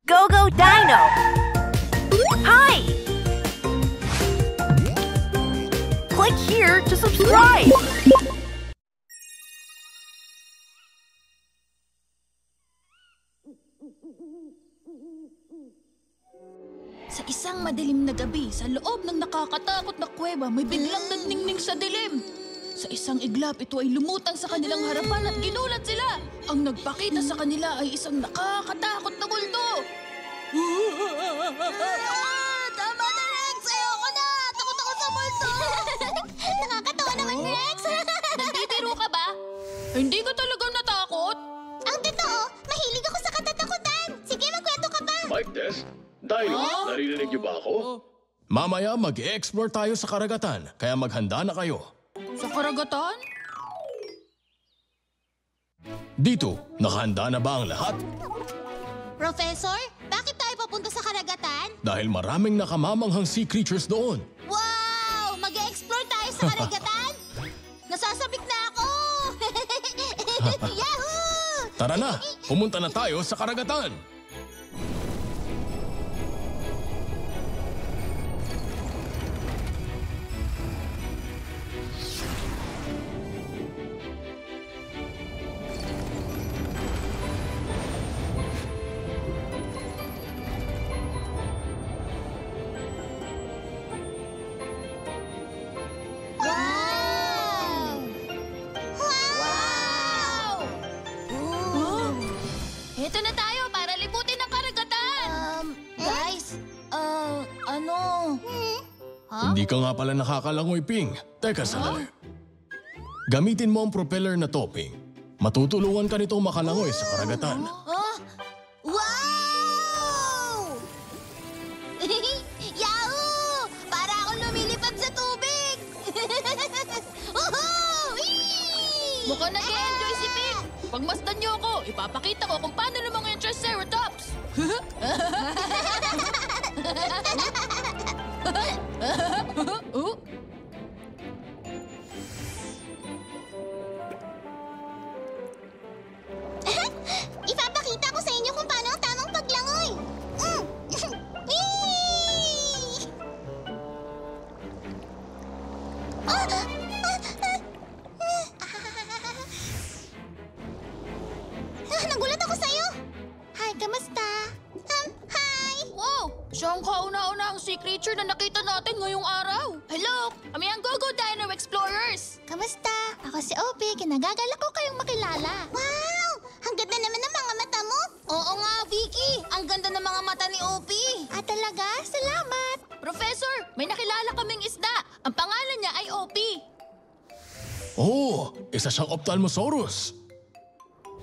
Go Dino! Hi! Click here to subscribe! Sa isang madilim na gabi, sa loob ng nakakatakot na kuweba, may biglang nagningning sa dilim. Sa isang iglap, ito ay lumutang sa kanilang harapan at ginulat sila. Ang nagpakita sa kanila ay isang nakakatakot na multo. Tama na, Rex! Ayoko na! Takot ako sa multo! Nakakatawa naman, Rex! Nagbibiro ka ba? Hindi ka talagang natakot? Ang totoo, mahilig ako sa katatakutan! Sige, magkwento ka pa! Mike Tess, Dino, naririnig niyo ba ako? Mamaya mag-e-explore tayo sa karagatan, kaya maghanda na kayo. Sa karagatan? Dito, nakahanda na ba ang lahat? Professor, bakit tayo papunta sa karagatan? Dahil maraming nakamamanghang sea creatures doon. Wow! Mag-e-explore tayo sa karagatan? Nasasabik na ako! Yahoo! Tara na, pumunta na tayo sa karagatan. Wow! Wow! Ito na tayo para liputin ang karagatan. Guys, Ano? Hindi ka nga pala nakakalangoy, Ping. Teka sandali. Gamitin mo ang propeller na to, Ping. Matutulungan ka nitong makalangoy sa karagatan. Wow! Yahoo! Para akong lumilipad sa tubig! Woohoo! Whee! Mukhang nag-e-enjoy si Pig. Pagmasdan niyo ako, ipapakita ko kung paano lumangoy ang Triceratops. Ipapakita ko sa inyo kung paano ang tamang paglangoy. Whee! Nagulat ako sa'yo. Hi, kamusta? Hi! Wow! Siya ang kauna-unahang sea creature na nakita natin ngayong araw. Hello! Kami ang Go Dino Explorers. Kamusta? Ako si Opie. Kinagagalak ko kayong makilala. Wow! Ang ganda naman ng mga mata mo. Oo nga, Vicky. Ang ganda ng mga mata ni Opie. Ah, talaga? Salamat. Professor, may nakilala kaming isda. Ang pangalan niya ay Opie. Oh, isa siyang Ophthalmosaurus.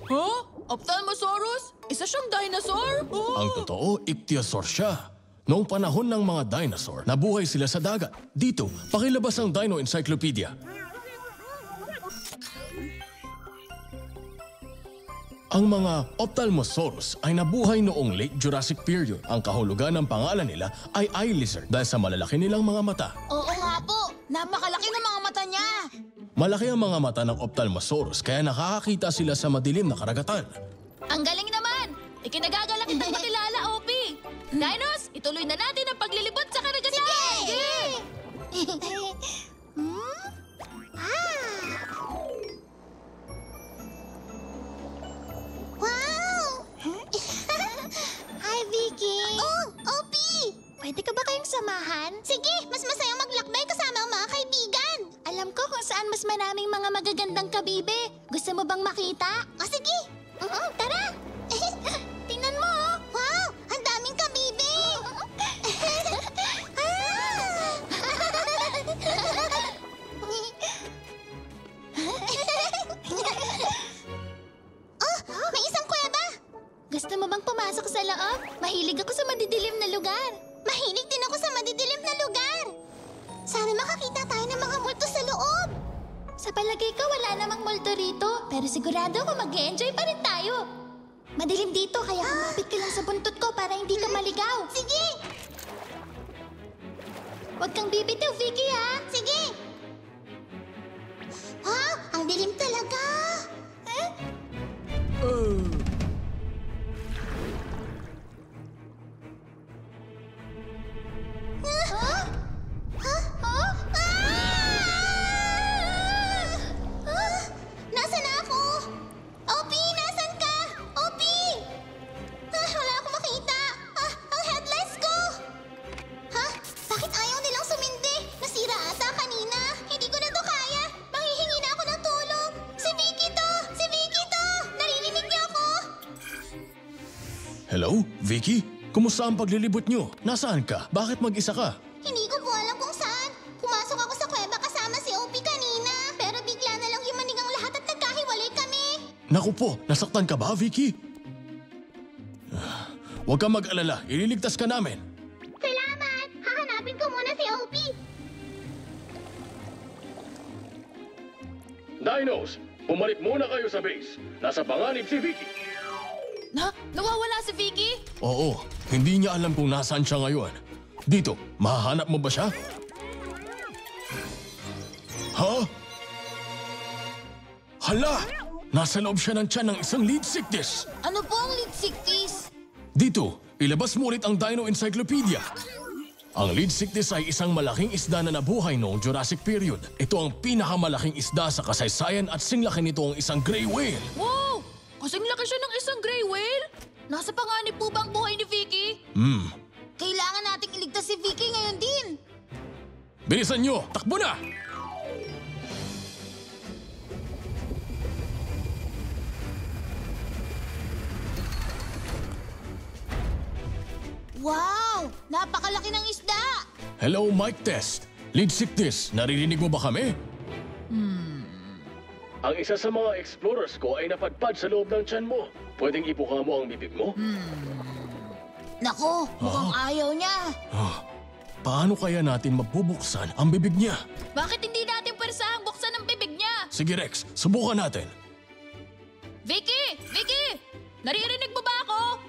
Huh? Ophthalmosaurus? Isa siyang dinosaur? Ang totoo, Ichthyosaur siya. Noong panahon ng mga dinosaur, nabuhay sila sa dagat. Dito, pakilabas ang Dino Encyclopedia. Ang mga Ophthalmosaurus ay nabuhay noong late Jurassic period. Ang kahulugan ng pangalan nila ay eye lizard dahil sa malalaki nilang mga mata. Oo nga po. Napakalaki ng mga mata niya. Malaki ang mga mata ng Ophthalmosaurus kaya nakakakita sila sa madilim na karagatan. Ang galing naman! Ikinagagalak kitang makilala, Opie. Dinos, ituloy na natin ang paglilibot sa karagatan. Sige! Wow! Hi, Vicky! Oh, Opie! Pwede ka ba kayong samahan? Sige, mas masayang maglakbay kasama ang mga kaibigan. Alam ko kung saan mas maraming mga magagandang kabibe. Gusto mo bang makita? O sige! Tara! Tingnan mo! Wow! Ang daming kabibe! Oh! May isang kuweba! Gusto mo bang pumasok sa loob? Mahilig ako sa madidilim na lugar. Mahilig din ako sa madidilim na lugar. Sana makakita tayo ng mga multo sa loob. Sa palagay ko, wala namang multo rito. Pero sigurado ako mag-e-enjoy pa rin tayo. Madilim dito, kaya kumapit ka lang sa buntot ko para hindi ka maligaw. Sige! Huwag kang bibitiw, Vicky, ha? Sige! Wow! Ang dilim talaga! Hello, Vicky? Kumusta ang paglilibot nyo? Nasaan ka? Bakit mag-isa ka? Hindi ko po alam kung saan. Pumasok ako sa kuweba kasama si OP kanina. Pero bigla na lang yumanig ang lahat at nagkahiwalay kami. Naku po, nasaktan ka ba, Vicky? Huwag kang mag-alala, ililigtas ka namin. Salamat! Hahanapin ko muna si OP. Dinos, bumalik muna kayo sa base. Nasa panganib si Vicky. Nawawala si Vicky? Oo, hindi niya alam kung nasaan siya ngayon. Dito, mahahanap mo ba siya? Ha? Hala! Nasa loob siya ng tiyan ng isang lead sickness. Ano po ang lead sickness? Dito, ilabas mo ulit ang Dino Encyclopedia. Ang lead sickness ay isang malaking isda na nabuhay noong Jurassic period. Ito ang pinakamalaking isda sa kasaysayan at singlaki nito ang isang gray whale. Wow! Kasing laki siya ng isang gray whale? Nasa panganib po ba ang buhay ni Vicky? Kailangan nating iligtas si Vicky ngayon din. Bilisan nyo! Takbo na! Wow! Napakalaki ng isda! Hello, Mike Test. Lead sickness, naririnig mo ba kami? Ang isa sa mga explorers ko ay napadpad sa loob ng tiyan mo. Pwedeng ibuka mo ang bibig mo? Naku, mukhang ayaw niya. Paano kaya natin mabubuksan ang bibig niya? Bakit hindi natin pwersahang buksan ang bibig niya? Sige Rex, subukan natin. Vicky! Vicky! Naririnig mo ba ako?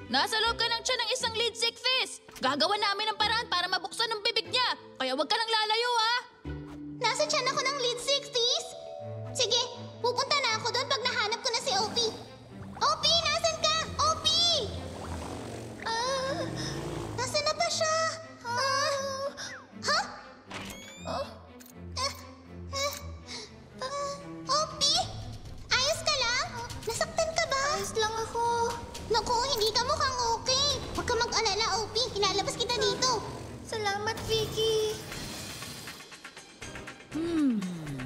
Nasa loob ka ng tiyan ng isang lead sick fish. Gagawa namin ng paraan para mabuksan ang bibig niya. Kaya huwag ka nang lalayo, ha? Nasa tiyan ako ng lead 60s? Sige, pupunta na ako doon pag nahanap ko na si OP. OP, nasan ka? OP! Nasaan na ba siya? Ha? OP? Ayos ka lang? Nasaktan ka ba? Ayos lang ako. Naku, hindi ka mukhang okay. Huwag ka mag-alala, OP. Ilalabas kita dito. Salamat, Vicky.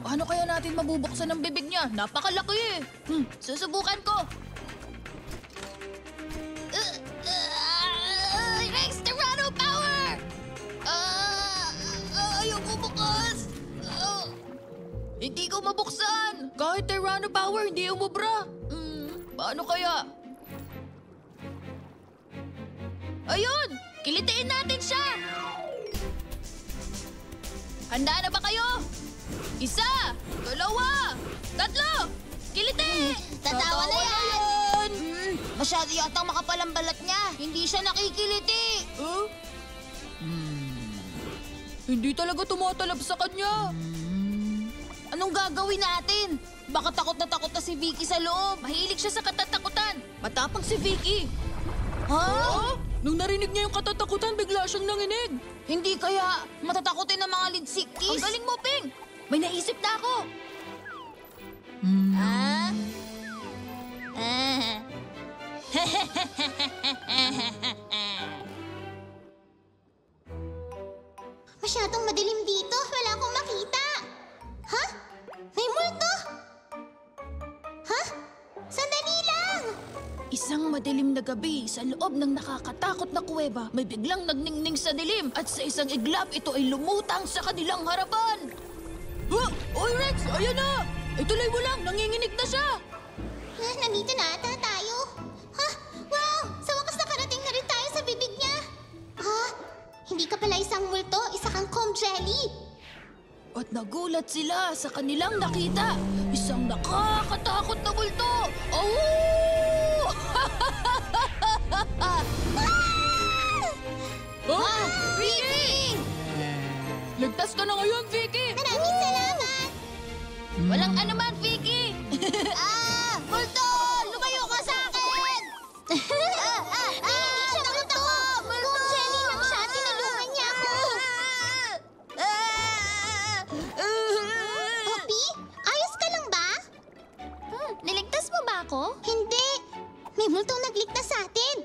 Paano kaya natin mabubuksan ang bibig niya? Napakalaki eh. Susubukan ko. Rex, Tyranno power! Ayoko bukas. Hindi ko mabuksan. Kahit Tyranno power, hindi umubra. Paano kaya? Ayun! Kilitiin natin siya! Handa na ba kayo? Isa! Dalawa! Tatlo! Kiliti! Tatawa na yan! Masyado yatang makapal ang balat niya. Hindi siya nakikiliti. Hindi talaga tumatalab sa kanya. Anong gagawin natin? Baka takot na si Vicky sa loob. Mahilig siya sa katatakutan. Matapang si Vicky. Ha? Nung narinig niya yung katatakutan, bigla siyang nanginig. Hindi kaya matatakotin ng mga lead Ang sickies? galing mo, Ping! May naisip na ako. Masyadong madilim dito. Wala akong makita. Ha? May multo? Ha? Sandali lang! Isang madilim na gabi sa loob ng nakakatakot na kuweba, may biglang nagningning sa dilim at sa isang iglap ito ay lumutang sa kanilang harapan. Oy Rex, ayan na! Ituloy mo lang, nanginginig na siya! Nandito na ata tayo. Ha? Wow! Sa wakas nakarating na rin tayo sa bibig niya. Ha? Hindi ka pala isang multo, isa kang comb jelly. At nagulat sila sa kanilang nakita. Isang nakakatakot na multo! Oh! Vicky! Ligtas ka na ngayon, Vicky! Maraming salamat! Walang anuman, Vicky! Multo! Lumayo ka sa akin! Hindi siya multo! Comb jelly lang siya. Tinulungan niya ako. Poppy? Ayos ka lang ba? Niligtas mo ba ako? Hindi. May multong nagligtas sa atin.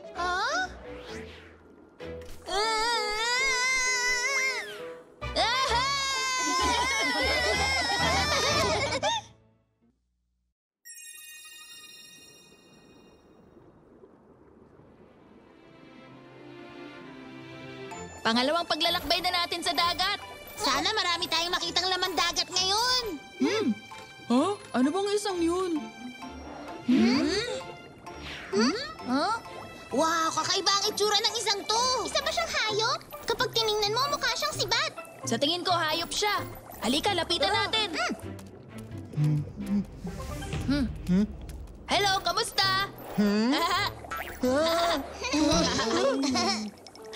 Pangalawang paglalakbay na natin sa dagat. Sana marami tayong makitang laman dagat ngayon. Ano bang isang yun? Wow, kakaiba ang itsura ng isang to. Isa ba siyang hayop? Kapag tiningnan mo, mukha siyang sibat. Sa tingin ko, hayop siya. Halika, lapitan natin. Hello, kamusta?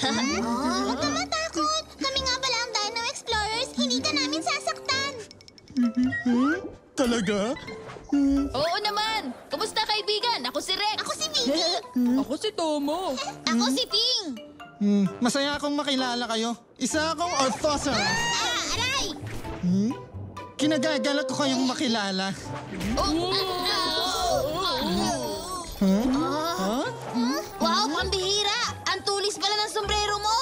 Huwag ka matakot. Kami nga pala ang Dino Explorers. Hindi ka namin sasaktan. Talaga? Oo naman. Kamusta, kaibigan? Ako si Rex. Ako si Vicky. Ako si Tomo. Ako si Ping. Masaya akong makilala kayo. Isa akong Orthosaurus. Aray! Kinagagalak ko kayong makilala. Wow, pambihira! Ang tulis pala ng sombrero mo!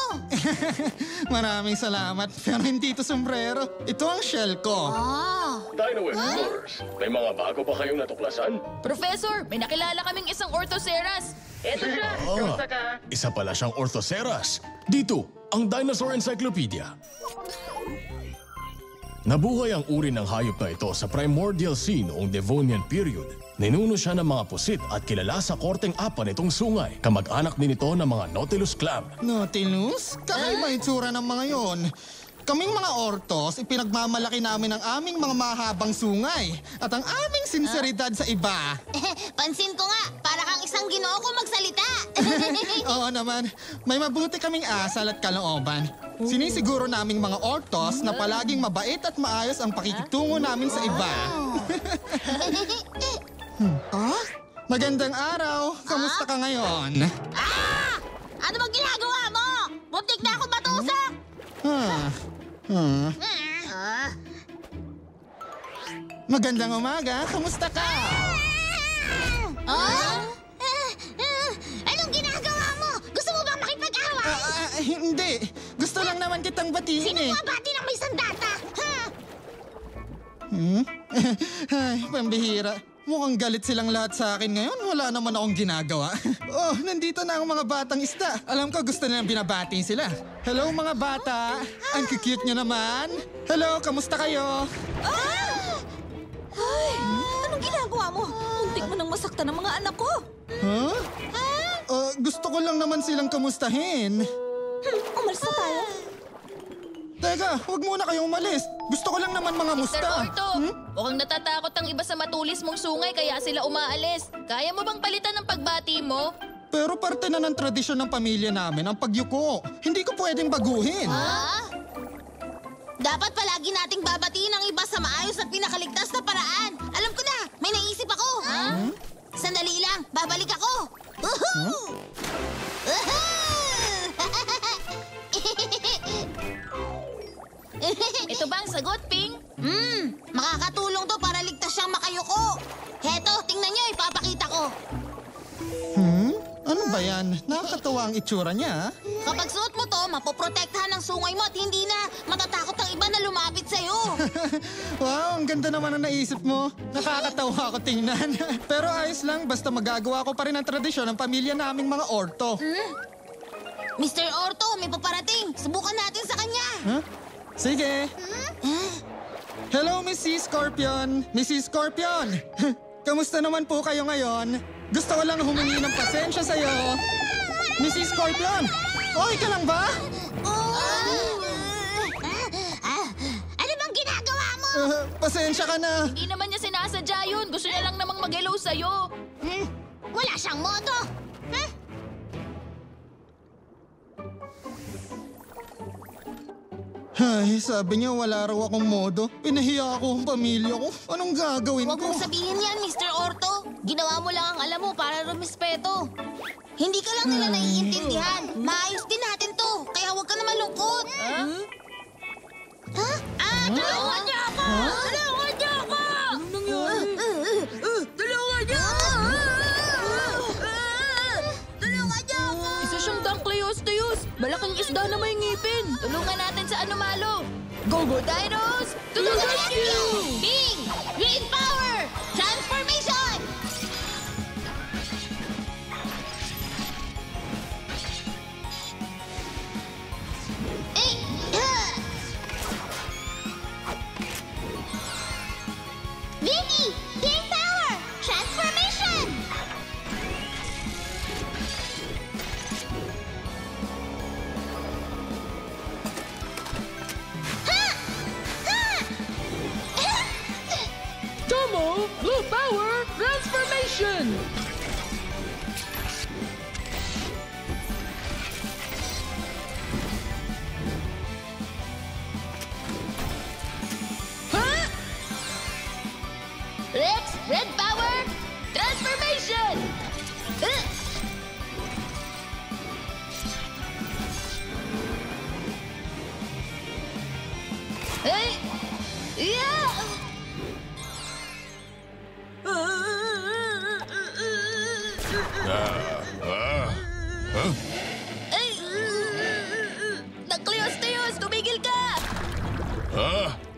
Maraming salamat, pero hindi ito sombrero. Ito ang shell ko. Dino Explorers, may mga bago pa kayong natuklasan? Professor, may nakilala kaming isang Orthoceras. Eto siya. Isa pala siyang Orthoceras. Dito, ang Dinosaur Encyclopedia. Nabuhay ang uri ng hayop na ito sa Primordial Sea noong Devonian period. Ninuno siya ng mga pusit at kilala sa korteng apa nitong sungay. Kamag-anak din ito ng mga Nautilus clam. Nautilus? Kakaiba itsura ng mga yon. Kaming mga ortos, ipinagmamalaki namin ang aming mga mahabang sungay at ang aming sinseridad sa iba. Pansin ko nga, para kang isang Ginoo ko magsalita. Oo naman, may mabuti kaming asal at kalooban. Sinisiguro naming mga ortos na palaging mabait at maayos ang pakikitungo namin sa iba. Magandang araw, kamusta ka ngayon? Ano bang ginagawa mo? Muntik na ako matusak! Magandang umaga, kamusta ka? Anong ginagawa mo? Gusto mo bang makipag-away? Hindi, gusto lang naman kitang batiin Sino eh. mabati ng may sandata? Ha? Ay, pambihira. Mukhang galit silang lahat sa akin ngayon. Wala naman akong ginagawa. Oh, nandito na ang mga batang isda. Alam ko gusto nilang binabati sila. Hello mga bata. Ang cute nyo naman. Hello, kamusta kayo? Anong ginagawa mo? Muntik mo nang masaktan ng mga anak ko. Huh? Gusto ko lang naman silang kamustahin. Umalis na tayo. Teka, huwag muna kayong umalis. Gusto ko lang naman mga Sir musta. Orto, mukhang natatakot ang iba sa matulis mong sungay kaya sila umaalis. Kaya mo bang palitan ng pagbati mo? Pero parte na ng tradisyon ng pamilya namin ang pagyuko. Hindi ko pwedeng baguhin. Dapat palagi nating babatiin ang iba sa maayos at pinakaligtas na paraan. Alam ko na, may naisip ako. Sandali lang, babalik ako. Ito ba ang sagot, Ping? Makakatulong to para ligtas siyang makayuko. Heto, tingnan niyo, ipapakita ko. Ano ba yan? Nakakatawa ang itsura niya. Kapag suot mo to, mapoprotektahan ng sungay mo at hindi na matatakot ang iba na lumapit sa'yo. Wow, ang ganda naman ang naisip mo. Nakakatawa ako tingnan. Pero ayos lang, basta magagawa ko pa rin ang tradisyon ng pamilya naming mga orto. Mr. Orto, may paparating. Subukan natin sa kanya. Huh? Sige. Hello, Mrs. Scorpion. Mrs. Scorpion. Kamusta naman po kayo ngayon? Gusto ko lang humingi ng pasensya sa'yo. Mrs. Scorpion! Okay ka lang ba? Ano bang ginagawa mo? Pasensya ka na. Hindi naman niya sinasadya yun. Gusto niya lang namang mag-hello sa'yo. Wala siyang modo. Ay, sabi niya wala raw akong modo. Pinahiya ako ang pamilya ko. Anong gagawin Huwag ko? mong sabihin yan, Mr. Orto. Ginawa mo lang ang alam mo para rumispeto. Hindi ka lang nila naiintindihan. Maayos din natin to. Kaya huwag ka na malungkot. Tulungan niyo ako! Tulungan niyo ako! Anong nangyari? Tulungan niyo ako! Tulungan niyo ako! Isa siyang Dunkleosteus. Malaking isda na may ngipin. Tulungan natin sa Anomalo. Go, go, Dinos! To the rescue! Bing! Green power! Transformation! Eh? Yeah! Ay! Nakleosteus, tumigil ka!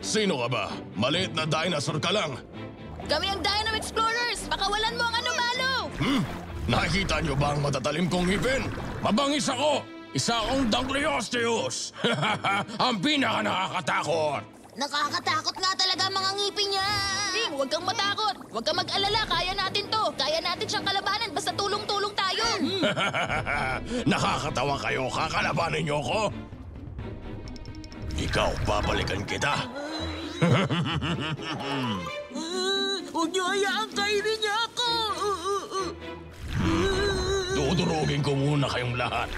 Sino ka ba? Maliit na dinosaur ka lang. Kami ang Dino Explorers! Pakawalan mo ang anumalo! Nakikita niyo ba ang matatalim kong ngipin? Mabangis ako! Isa akong Dunkleosteus! Ang pinaka nakakatakot! Nakakatakot nga talaga ang mga ngipin niya. Ping, huwag kang matakot! Huwag kang mag-alala, kaya natin to! Kaya natin siyang kalabanan, basta tulong-tulong tayo! Nakakatawa kayo, kakalabanin niyo ako? Ikaw, babalikan kita. Huwag niyo hayaan kainin niya ako! Dudurugin ko muna kayong lahat.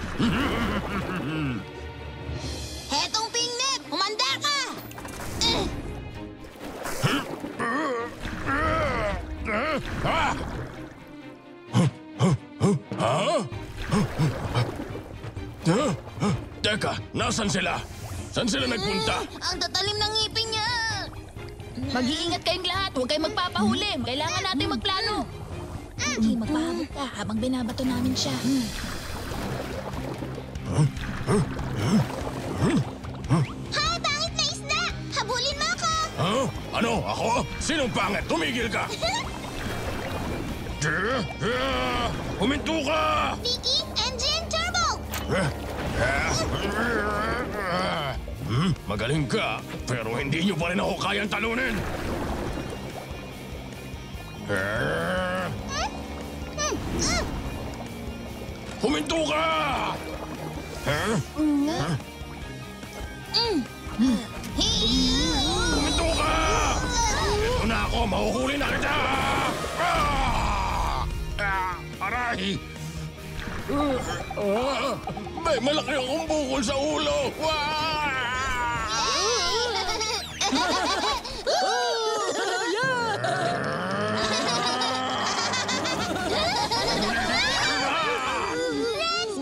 Hetong pingnet, humanda ka! Teka, nasan sila? Saan sila nagpunta? Ang tatalim ng ngipin niya. Mag-iingat kayong lahat, huwag kayong magpapahuli. Kailangan natin magplano. Hindi, magpahabol ka habang binabato namin siya. Hay, pangit na isda! Habulin mo ako! Ano? Ako? Sinong pangit? Tumigil ka! Huminto ka! Vicky, engine, turbo! Magaling ka, pero hindi niyo pa rin ako kayang talunin. Huminto ka! Huminto ka! Ito na ako, mahuhuli na kita! Aray! May malaki akong bukol sa ulo!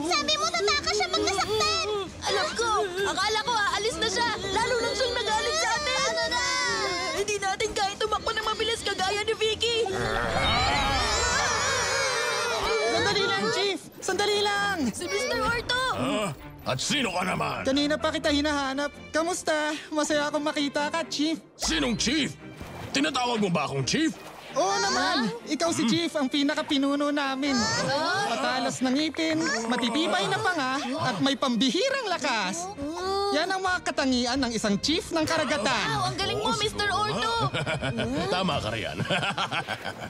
Sabi mo tataka siya pag nasaktan! Alam ko! Akala ko aalis na siya! Lalo lang siyang nagalit sa atin! Ano na? Hindi natin kahit tumakbo na mabilis kagaya ni Vicky! Sandali lang, Chief! Sandali lang! Si Mr. Orto! At sino ka naman? Kanina pa kita hinahanap. Kamusta? Masaya akong makita ka, Chief. Sinong chief? Tinatawag mo ba akong chief? Oo naman. Ikaw si Chief, ang pinaka-pinuno namin. Patalas ng ngipin, matitibay na panga, at may pambihirang lakas. Yan ang mga katangian ng isang chief ng karagatan. Wow, ang galing mo, Mr. Orto! Tama ka riyan.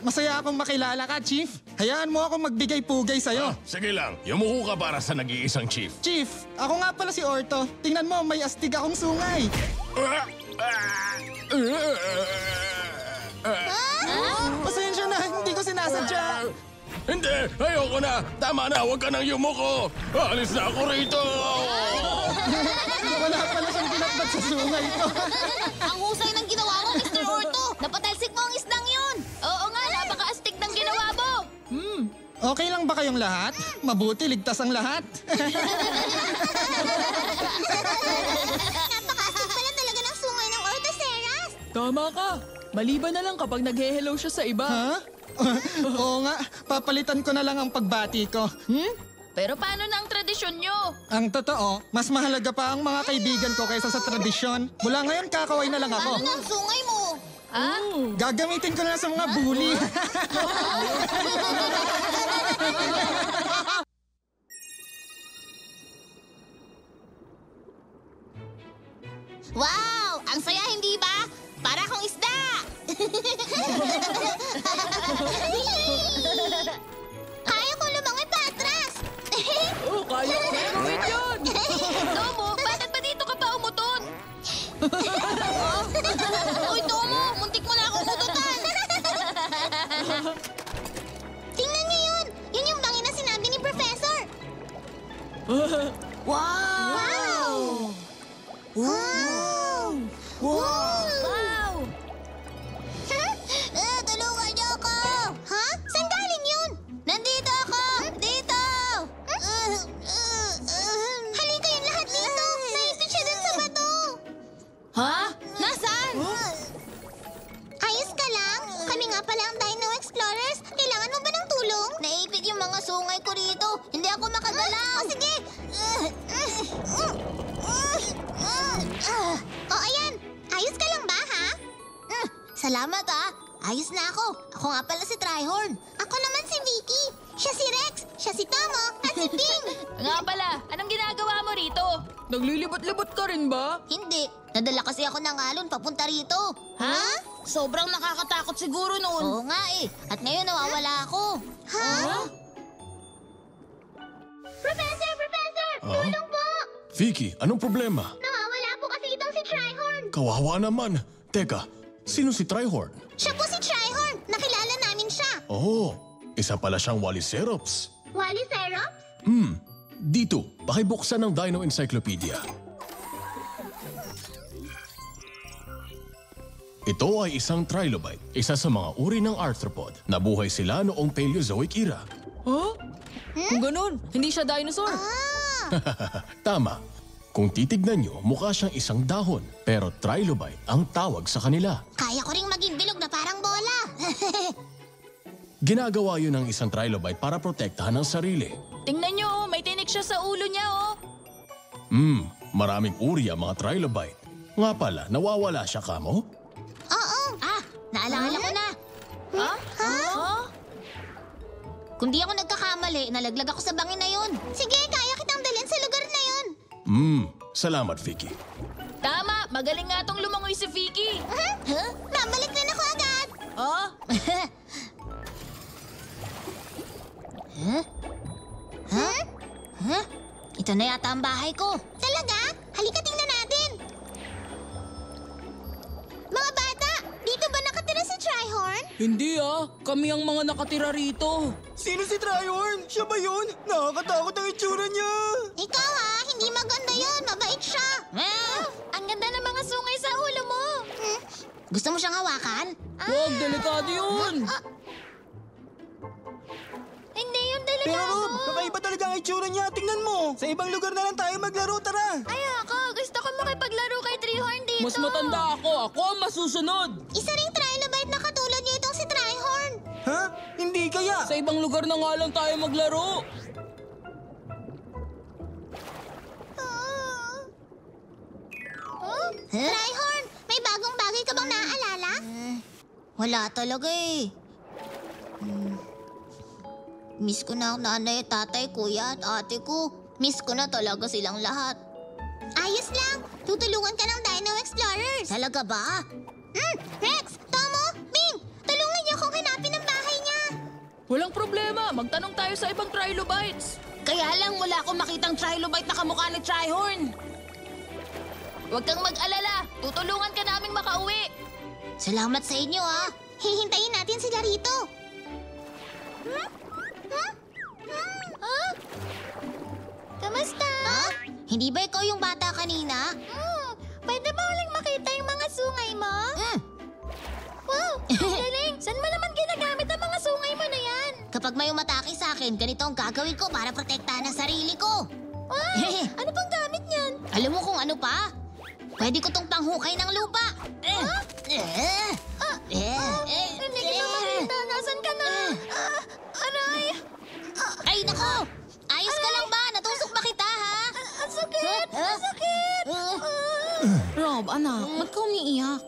Masaya akong makilala ka, Chief. Hayaan mo ako magbigay-pugay sa'yo. Sige lang, yumuko ka para sa nag-iisang chief. Chief, ako nga pala si Orto. Tingnan mo, may astig akong sungay. Pasensya na, hindi ko sinasadya. Hindi! Ayoko na! Tama na! Huwag ka nang yumuko! Alis na ako rito! Wala pala siyang pinatbat sa sungay ko. Ang husay ng ginawa mo, Mr. Orto! Napatalsik mo ang isdang yun! Oo nga, napaka-astig ng ginawa mo! Okay lang ba kayong lahat? Mabuti, ligtas ang lahat. Napakastig pala talaga ng sungay ng Ortoceras! Tama ka. Maliban na lang kapag nag-hello siya sa iba. Ha? Oo nga, papalitan ko na lang ang pagbati ko. Pero paano na ang tradisyon nyo? Ang totoo, mas mahalaga pa ang mga kaibigan ko kaysa sa tradisyon. Mula ngayon, kakaway na lang ako. Ano ng sungay mo? Gagamitin ko na sa mga bully. Wow! Ang saya, hindi ba? Para akong isda! Kaya ko lumangoy pa atras! Oh, kaya ko gawin yan. Tomo, bakit ba dito ka pa umutot? Uy, Tomo! Muntik mo na akong ututan! Tingnan niyo yun! Yun yung bangin na sinabi ni Professor! Wow! Wow! Wow! Tulungan niyo ako! Ha? Saan galing yun? Nandito ako! Dito! Halika yung lahat dito! Naipit siya dun sa bato! Ha? Salamat Ayos na ako. Ako nga pala si Tryhorn. Ako naman si Vicky. Siya si Rex. Siya si Tomo. At si Ping. Nga pala, anong ginagawa mo rito? Naglilibot-libot ka rin ba? Hindi. Nadala kasi ako ng alon papunta rito. Ha? Sobrang nakakatakot siguro noon. Oo nga At ngayon nawawala ako. Ha? Professor! Tulong po! Vicky, anong problema? Nawawala po kasi itong si Tryhorn. Kawawa naman. Teka, sino si Tryhorn? Siya po si Tryhorn. Nakilala namin siya. Oh, isa pala siyang Walicerops. Wally Serops? Dito, pakibuksan ng Dino Encyclopedia. Ito ay isang trilobite, isa sa mga uri ng arthropod. Nabuhay sila noong Paleozoic era. Huh? Kung ganun, hindi siya dinosaur. Tama. Kung titignan nyo, mukha siyang isang dahon. Pero trilobite ang tawag sa kanila. Kaya ko ring maging bilog na parang bola. Ginagawa yun ng isang trilobite para protektahan ang sarili. Tingnan nyo, may tinik siya sa ulo niya, Maraming uri ang mga trilobite. Nga pala, nawawala siya kamo? Oo. Naalala ko na. Ha? Kung di ako nagkakamali, nalaglag ako sa bangin na yun. Sige, kaya kitang dalhin sa lugar na yun. Salamat, Vicky. Tama, magaling nga tong lumangoy si Vicky. Babalik na ako agad. Ito na yata ang bahay ko. Talaga? Halika tingnan natin. Mga bata, dito ba nakatira si Tryhorn? Hindi kami ang mga nakatira rito. Sino si Tryhorn? Siya ba yun? Nakakatakot ang itsura niya. Ikaw hindi maganda yan. Mabait siya. Ang ganda ng mga sungay sa ulo mo. Gusto mo siyang hawakan? Huwag, delikado yun. Hindi yun Pero delikado. Rob, kakaiba talaga ang itsura niya. Tingnan mo. Sa ibang lugar na lang tayo maglaro, tara. Ayoko. Gusto ko makipaglaro kay Tryhorn dito. Mas matanda ako. Ako ang masusunod. Isa ring trilobite na katulad niyo itong si Tryhorn. Ha? Hindi kaya. Sa ibang lugar na nga lang tayo maglaro. Tryhorn, may bagong bagay ka bang naaalala? Wala talaga Miss ko na ang nanay, tatay, kuya at ate ko. Miss ko na talaga silang lahat. Ayos lang. Tutulungan ka ng Dino Explorers. Talaga ba? Rex, Tomo, Bing, tulungan niyo akong hanapin ang bahay niya. Walang problema, magtanong tayo sa ibang trilobites. Kaya lang wala akong makitang trilobite na kamukha ni Tryhorn. Huwag kang mag-alala, tutulungan ka naming makauwi. Salamat sa inyo, Hihintayin natin sila rito. Kamusta? Hindi ba ikaw yung bata kanina? Pwede ba uling makita yung mga sungay mo? Wow, ang galing! Saan mo naman ginagamit ang mga sungay mo na yan? Kapag may umatake sa akin, ganito ang gagawin ko para protektahan ang sarili ko. Ano pang gamit niyan? Alam mo kung ano pa? Pwede ko tong panghukay ng lupa. Hindi kita makita. Nasaan ka na? Aray! Ay, nako! Ayos ka lang ba? Natusok ba kita, ha? Ang sakit! Ang sakit! Rob, anak, ba't ka umiiyak?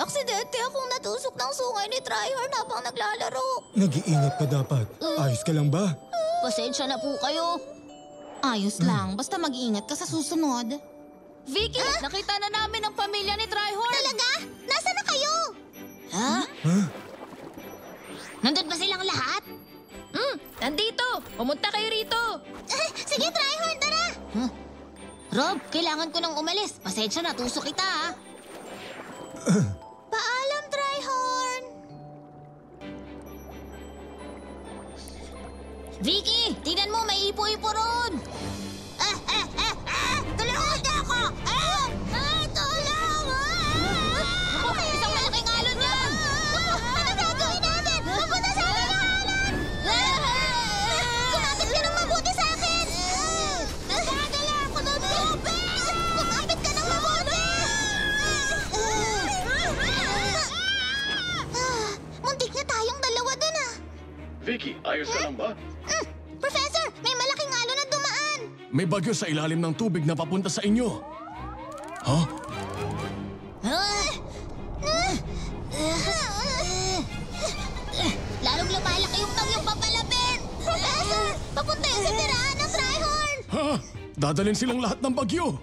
Aksidente akong natusok ng sungay ni Tryhorn habang naglalaro. Nag-iingat ka dapat. Ayos ka lang ba? Pasensya na po kayo. Ayos lang, basta mag-iingat ka sa susunod. Vicky, nakita na namin ang pamilya ni Tryhorn. Talaga? Nasaan na kayo? Ha? Nandun ba silang lahat? Nandito, pumunta kayo rito. Sige, Tryhorn, tara! Rob, kailangan ko nang umalis. Pasensya na, tusok kita, ha? Paalam, Tryhorn! Vicky, tingnan mo, may ipo-ipo ron! Tulungan niyo ako! Tulong! Ako, isang malaking alon yan! Ano gagawin natin? Mapunta sa amin ang alon! Kumapit ka ng mabuti sa akin! Nagkagala ako ng tubig! Kumapit ka ng mabuti! Muntik na tayong dalawa dun, Vicky, ayos ka lang ba? Professor, may malaking alon na dumaan! May bagyo sa ilalim ng tubig na papunta sa inyo. Ha? Dadalhin silang lahat ng bagyo.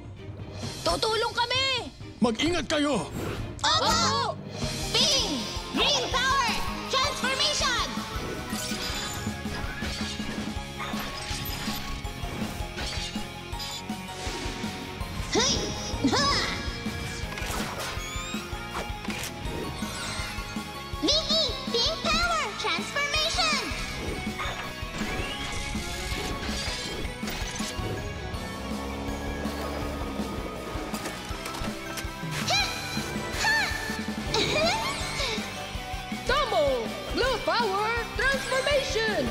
Tutulong kami! Mag-ingat kayo! Opo! Ping! Green power! Transformation! Hey! Ha! Vicky! Pink power! Transformation! Tomo! Blue power transformation!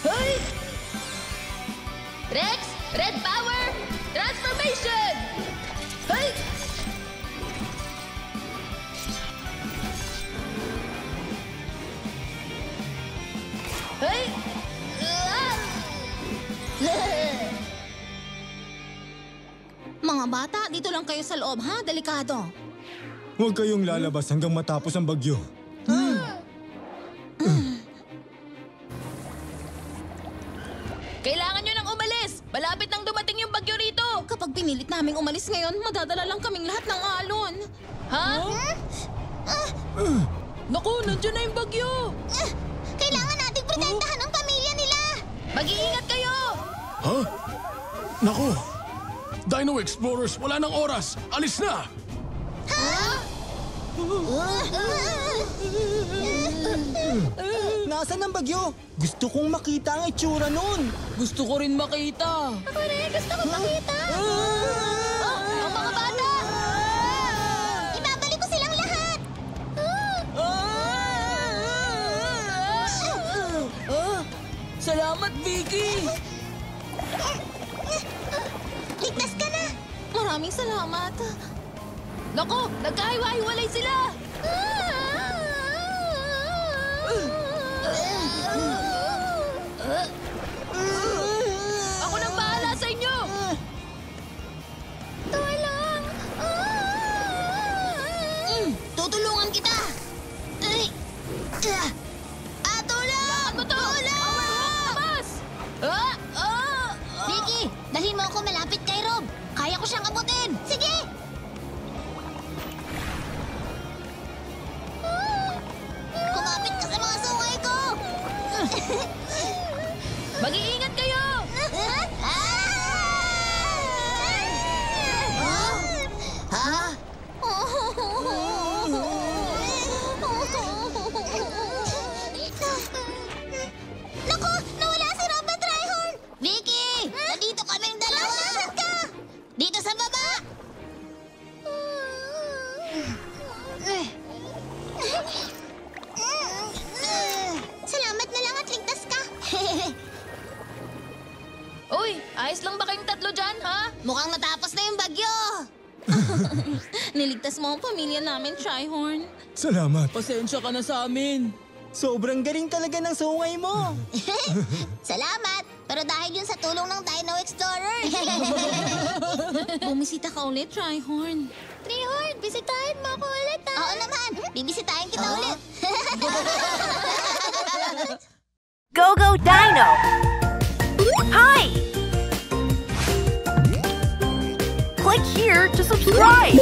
Hey! Rex! Red power transformation! Hey! Hey! Mga bata, dito lang kayo sa loob, ha? Delikado. Huwag kayong lalabas hanggang matapos ang bagyo. Kailangan nyo nang umalis! Malapit nang dumating yung bagyo rito! Kapag pinilit naming umalis ngayon, madadala lang kaming lahat ng alon. Ha? Naku, nandiyan na yung bagyo! Kailangan nating protektahan ang pamilya nila! Mag-iingat kayo! Ha? Naku! Dino Explorers, wala nang oras! Alis na! Nasaan ang bagyo? Gusto kong makita ang itsura nun. Gusto ko rin makita! Ako rin, gusto ko makita! Ang mga bata! Ibabalik ko silang lahat! Salamat, Vicky! Ligtas ka na! Maraming salamat. Naku, nagkahiwa-hiwalay sila! Ako nang bahala sa inyo! Tulong! Tutulungan kita! Tulong! Ano to? Tulong! Labas! Vicky, dalhin mo ako malapit kay Rob. Kaya ko siyang abutin. Sige! Kumapit ka sa mga sungay ko! Mag-iingat kayo! Ha? Naku! Nawala si Rob at Tryhorn! Vicky! Nandito kaming dalawa! Nasaan ka? Dito sa baba! Salamat na lang at ligtas ka! Uy, ayos lang ba kayong tatlo dyan, ha? Mukhang natapos na yung bagyo! Niligtas mo ang pamilya namin, Tryhorn. Salamat. Pasensya ka na sa amin. Sobrang galing talaga ng sungay mo. Salamat! Pero dahil yun sa tulong ng Dino Explorers! Bumisita ka ulit, Tryhorn. Tryhorn, bisitahin mo ako ulit, ha? Oo naman! Bibisitahin kita ulit! Go Go Dino! Hi! Click here to subscribe!